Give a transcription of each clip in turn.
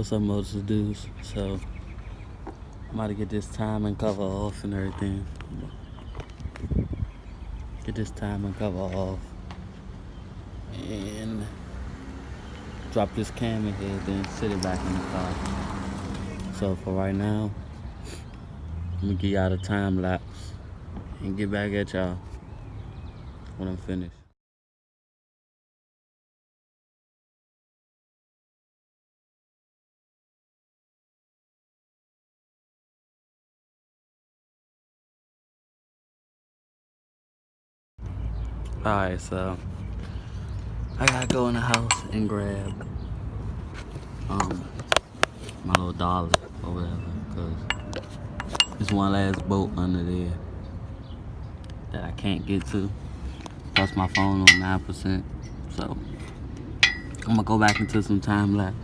what's up, Moses dudes? So I'm about to get this timing cover off and everything. Get this timing cover off and drop this cam in here, then sit it back in the car. So for right now, I'm gonna give y'all the time lapse and get back at y'all when I'm finished. Alright, so I gotta go in the house and grab my little dolly or whatever, cause there's one last bolt under there that I can't get to. Plus my phone on 9%. So I'm gonna go back into some time lapse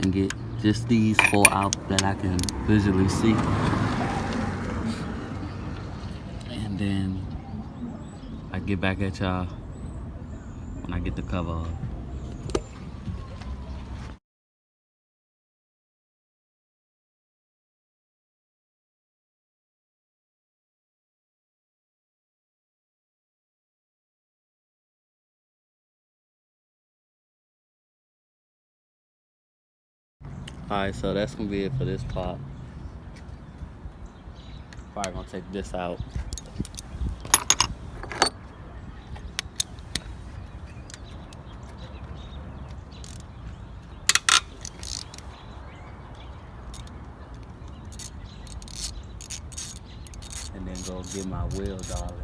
and get just these 4 out that I can visually see. And then I get back at y'all when I get the cover off. Alright, so that's gonna be it for this part. Probably gonna take this out. And then go get my wheel dolly.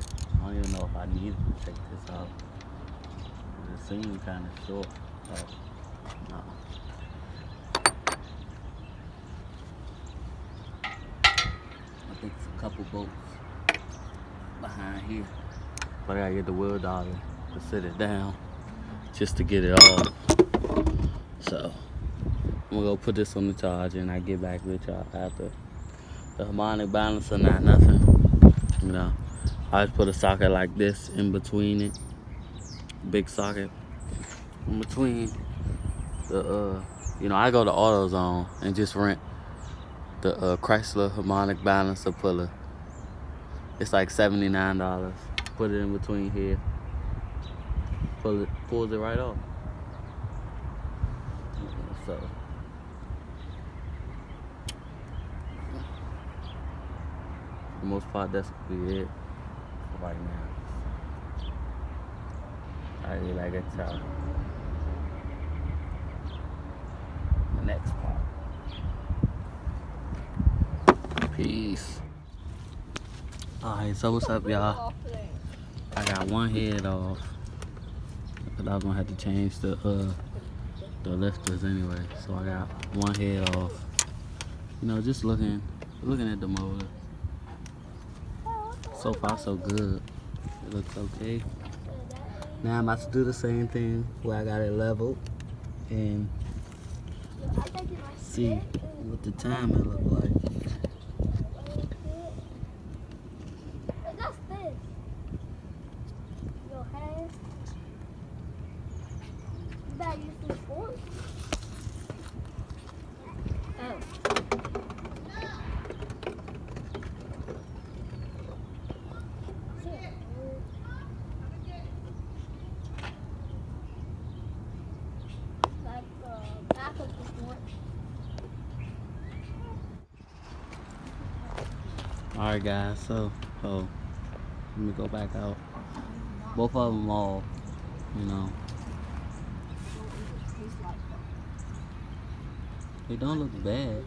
I don't even know if I needed to take this out. It seems kind of short. But no. I think it's a couple bolts behind here. But I gotta get the wheel dolly to sit it down just to get it off. So I'm gonna go put this on the charger and I get back with y'all after. The harmonic balancer, not nothing. You know, I just put a socket like this in between it. Big socket in between the you know, I go to AutoZone and just rent the Chrysler harmonic balancer puller. It's like $79. Put it in between here. Pulls it right off. So for the most part, that's gonna be it for right now. I really like it, y'all. The next part. Peace. Alright, so what's up, y'all? I got one head off, but I was gonna have to change the lifters anyway. So I got one head off. You know, just looking at the motor. So far, so good. It looks okay. Now I'm about to do the same thing where I got it leveled and see what the timing look like. Alright guys, so let me go back out. Both of them all, you know. They don't look bad.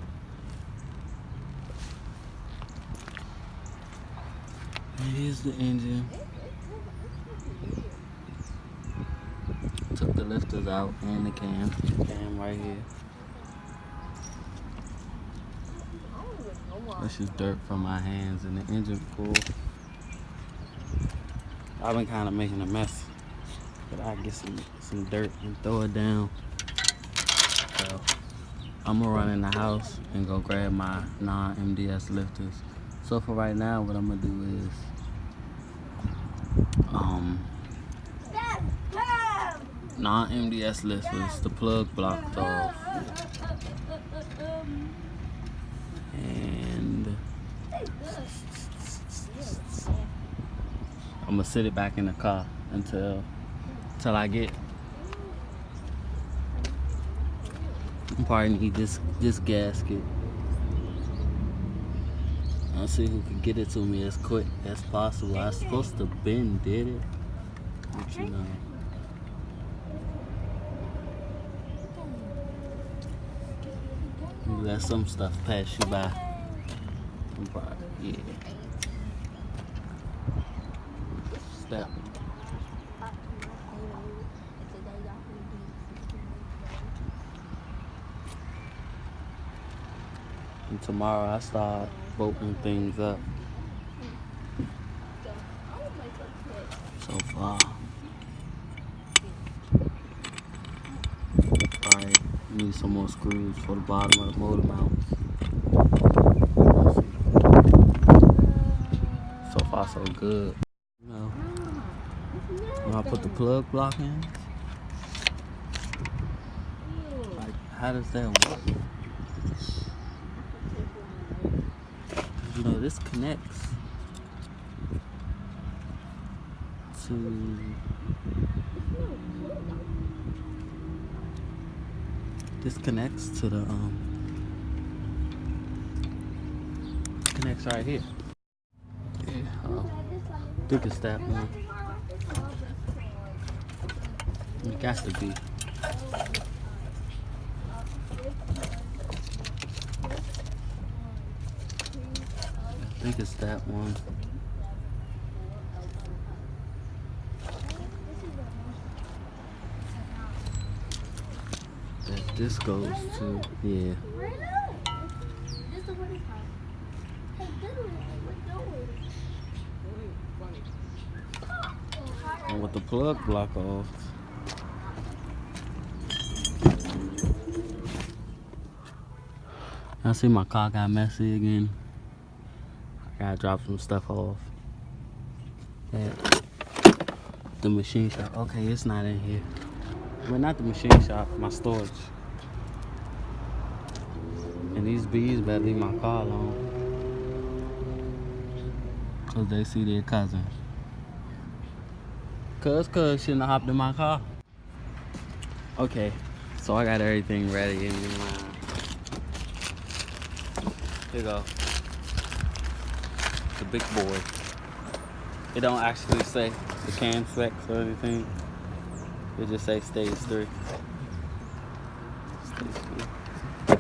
Here's the engine. Took the lifters out and the cam right here. That's just dirt from my hands and the engine cool. I've been kind of making a mess, but I get some dirt and throw it down. So I'm gonna run in the house and go grab my non-MDS lifters. So for right now, what I'm gonna do is non-MDS lifters, the plug blocked off. And I'm gonna sit it back in the car until I get. I probably need this gasket. I'll see who can get it to me as quick as possible. I was supposed to been did it, but you know. You let some stuff pass you by. I'm probably, yeah. Step. And tomorrow I start bolting things up. So far, probably need some more screws for the bottom of the motor mounts. So far, so good. You know, when I put the plug block in, like, how does that work? You know, this connects to the connects right here. Yeah, I think it's that one. It got to be. I think it's that one. That this goes to, yeah. And with the plug block off, I see my car got messy again. I gotta drop some stuff off at the machine shop. Okay, it's not in here. Well, not the machine shop, my storage. And these bees better leave my car alone, cause they see their cousin. Cuz shouldn't have hopped in my car. Okay, so I got everything ready in line. Here you go. The big boy. It don't actually say the can flex or anything. It just say stage 3. Stage 3.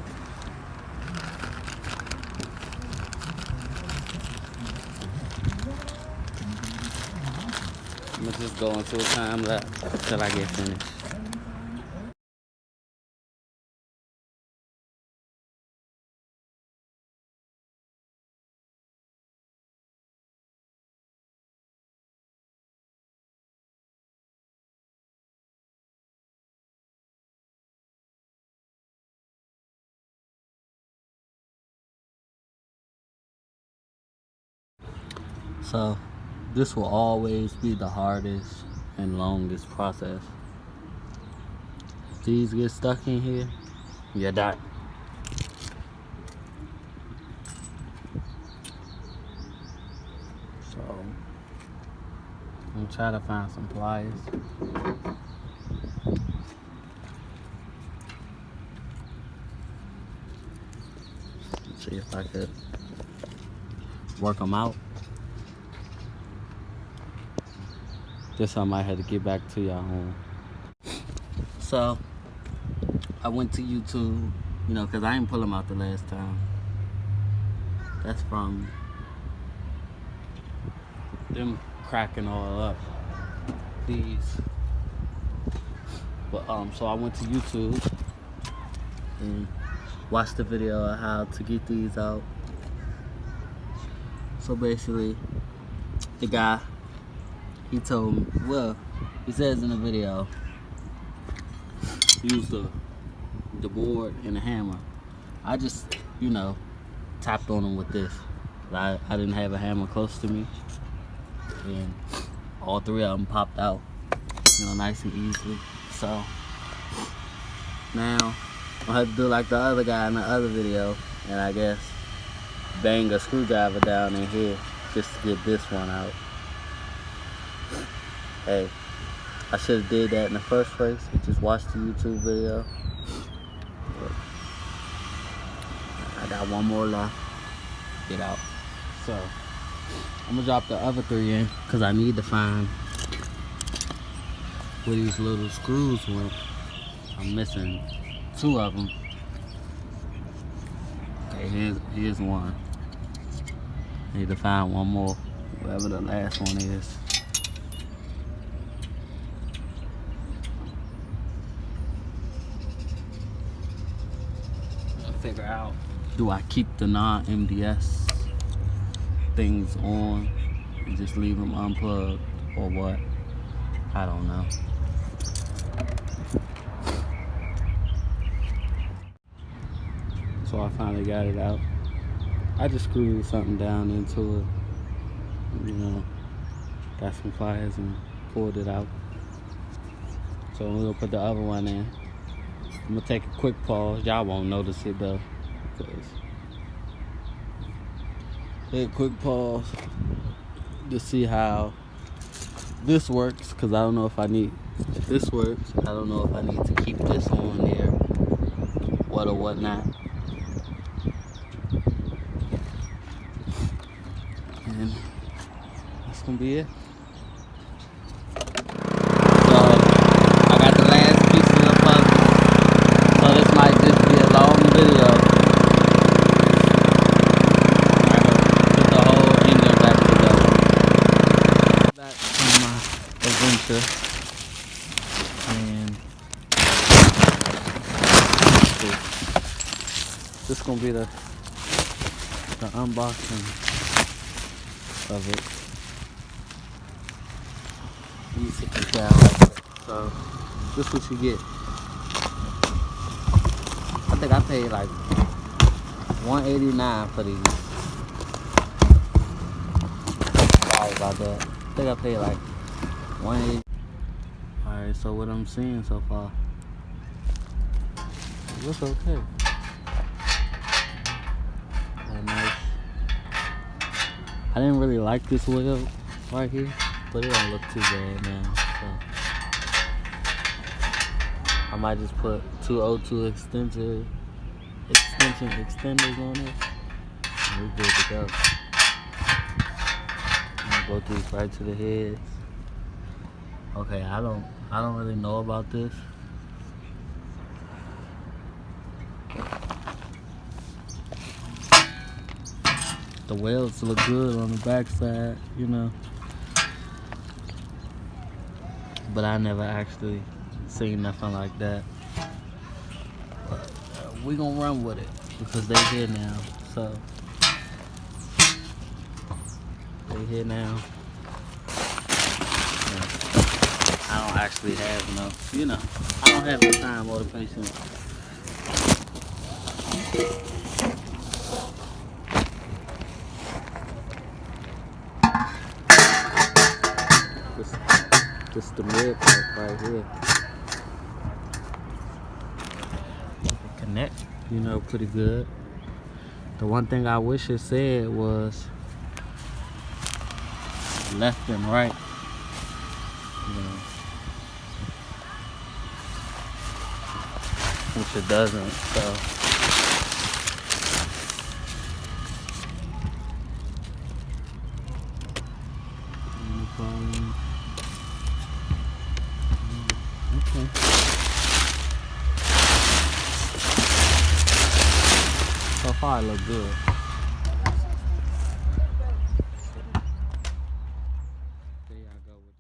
I'm gonna just go until time left till I get finished. So this will always be the hardest and longest process. If these get stuck in here, you die. So I'm gonna try to find some pliers. See if I could work them out. Just I might have to get back to y'all home. So I went to YouTube, you know, cause I didn't pull them out the last time. That's from them cracking all up. These. But so I went to YouTube and watched the video of how to get these out. So basically, the guy, he told me, well, he says in the video, use the board and the hammer. I just, you know, tapped on them with this. I didn't have a hammer close to me, and all 3 of them popped out, you know, nice and easily. So now I have to do like the other guy in the other video, and I guess bang a screwdriver down in here just to get this one out. Hey, I should have did that in the first place and just watched the YouTube video. But I got one more left. Get out. So I'm gonna drop the other 3 in because I need to find where these little screws went. I'm missing 2 of them. Okay, here's one. Need to find one more, wherever the last one is. Figure out, do I keep the non-MDS things on and just leave them unplugged or what? I don't know. So I finally got it out. I just screwed something down into it, you know, got some pliers and pulled it out. So we're gonna put the other one in. I'm gonna take a quick pause. Y'all won't notice it though, because take a quick pause to see how this works, because I don't know if I need, if this works, I don't know if I need to keep this on there, what or what not. And that's gonna be it. So I got the last piece of the puzzle. So this might just be a long video. I gotta put the whole engine back together. Back from my adventure. And this is gonna be the unboxing of it. Let me sit this down like that. So this is what you get. I think I paid like $189 for these. Sorry about that. I think I paid like $180. Alright, so what I'm seeing so far, it looks okay. Nice. I didn't really like this wheel right here, but it don't look too bad now. So I might just put 202 extension extenders on it, and we're good to go. I'm gonna go these right to the heads. Okay, I don't really know about this. The welds look good on the back side, you know. But I never actually seen nothing like that. But we gonna run with it because they here now. So they here now. I don't actually have enough, you know. I don't have the time or the patience. This the mid part right here. It connect, you know, pretty good. The one thing I wish it said was left and right. You know, which it doesn't, so. Okay. So far, it looks good. There I go with